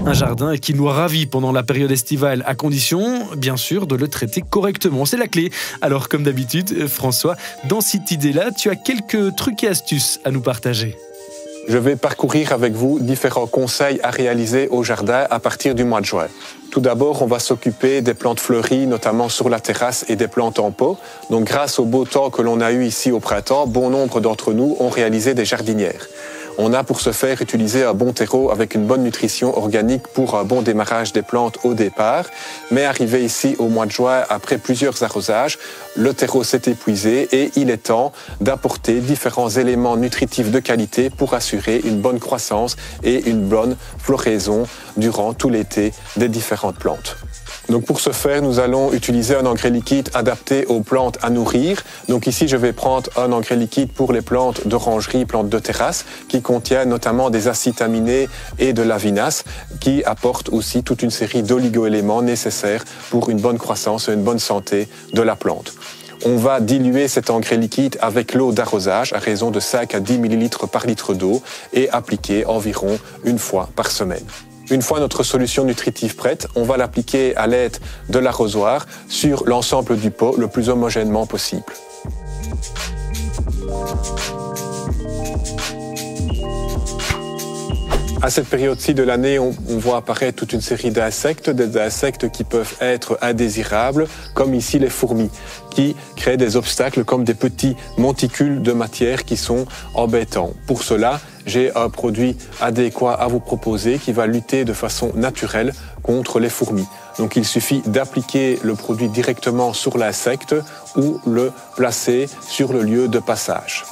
Un jardin qui nous ravit pendant la période estivale, à condition, bien sûr, de le traiter correctement. C'est la clé. Alors, comme d'habitude, François, dans cette idée-là, tu as quelques trucs et astuces à nous partager. Je vais parcourir avec vous différents conseils à réaliser au jardin à partir du mois de juin. Tout d'abord, on va s'occuper des plantes fleuries, notamment sur la terrasse, et des plantes en pot. Donc, grâce au beau temps que l'on a eu ici au printemps, bon nombre d'entre nous ont réalisé des jardinières. On a pour ce faire utilisé un bon terreau avec une bonne nutrition organique pour un bon démarrage des plantes au départ. Mais arrivé ici au mois de juin, après plusieurs arrosages, le terreau s'est épuisé et il est temps d'apporter différents éléments nutritifs de qualité pour assurer une bonne croissance et une bonne floraison durant tout l'été des différentes plantes. Donc pour ce faire, nous allons utiliser un engrais liquide adapté aux plantes à nourrir. Donc ici, je vais prendre un engrais liquide pour les plantes d'orangerie, plantes de terrasse, qui contient notamment des acides aminés et de la vinasse, qui apportent aussi toute une série d'oligo-éléments nécessaires pour une bonne croissance et une bonne santé de la plante. On va diluer cet engrais liquide avec l'eau d'arrosage à raison de 5 à 10 ml par litre d'eau et appliquer environ une fois par semaine. Une fois notre solution nutritive prête, on va l'appliquer à l'aide de l'arrosoir sur l'ensemble du pot le plus homogènement possible. À cette période-ci de l'année, on voit apparaître toute une série d'insectes, des insectes qui peuvent être indésirables, comme ici les fourmis, qui créent des obstacles comme des petits monticules de matière qui sont embêtants. Pour cela, j'ai un produit adéquat à vous proposer qui va lutter de façon naturelle contre les fourmis. Donc il suffit d'appliquer le produit directement sur l'insecte ou le placer sur le lieu de passage.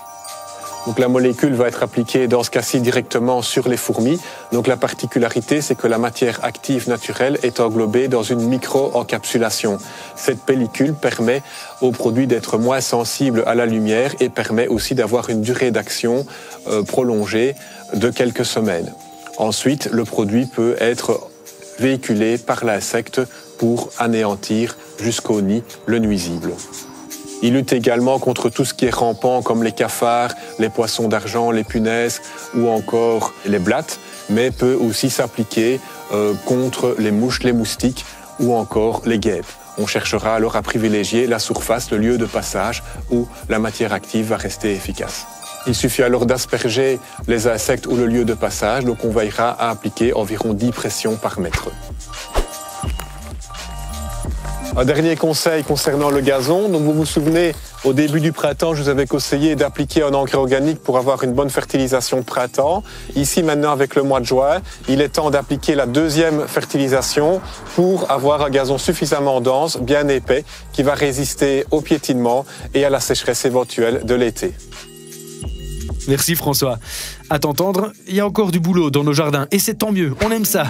Donc la molécule va être appliquée dans ce cas-ci directement sur les fourmis. Donc la particularité, c'est que la matière active naturelle est englobée dans une micro-encapsulation. Cette pellicule permet au produit d'être moins sensible à la lumière et permet aussi d'avoir une durée d'action prolongée de quelques semaines. Ensuite, le produit peut être véhiculé par l'insecte pour anéantir jusqu'au nid le nuisible. Il lutte également contre tout ce qui est rampant comme les cafards, les poissons d'argent, les punaises ou encore les blattes, mais peut aussi s'appliquer contre les mouches, les moustiques ou encore les guêpes. On cherchera alors à privilégier la surface, le lieu de passage où la matière active va rester efficace. Il suffit alors d'asperger les insectes ou le lieu de passage, donc on veillera à appliquer environ 10 pressions par mètre. Un dernier conseil concernant le gazon. Donc vous vous souvenez, au début du printemps, je vous avais conseillé d'appliquer un engrais organique pour avoir une bonne fertilisation de printemps. Ici, maintenant, avec le mois de juin, il est temps d'appliquer la deuxième fertilisation pour avoir un gazon suffisamment dense, bien épais, qui va résister au piétinement et à la sécheresse éventuelle de l'été. Merci François. À t'entendre, il y a encore du boulot dans nos jardins et c'est tant mieux, on aime ça.